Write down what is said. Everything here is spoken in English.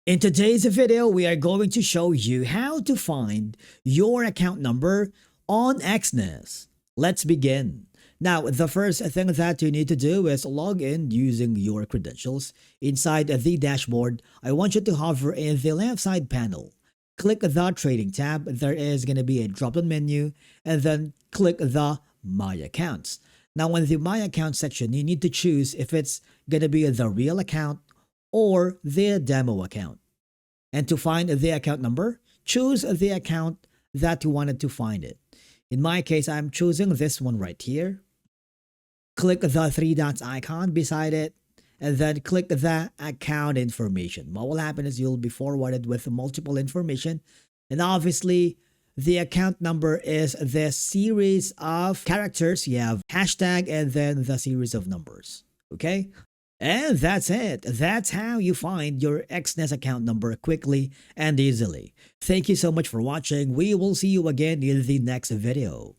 In today's video, we are going to show you how to find your account number on Exness. Let's begin. Now, the first thing that you need to do is log in using your credentials. Inside the dashboard, I want you to hover in the left side panel. Click the Trading tab. There is going to be a drop-down menu, and then click the My Accounts. Now, in the My Account section, you need to choose if it's going to be the real account or the demo account. And to find the account number, choose the account that you wanted to find it. In my case, I'm choosing this one right here. Click the three dots icon beside it, and then click the account information. What will happen is you'll be forwarded with multiple information, and obviously the account number is this series of characters. You have hashtag and then the series of numbers. Okay? And that's it. That's how you find your Exness account number quickly and easily. Thank you so much for watching. We will see you again in the next video.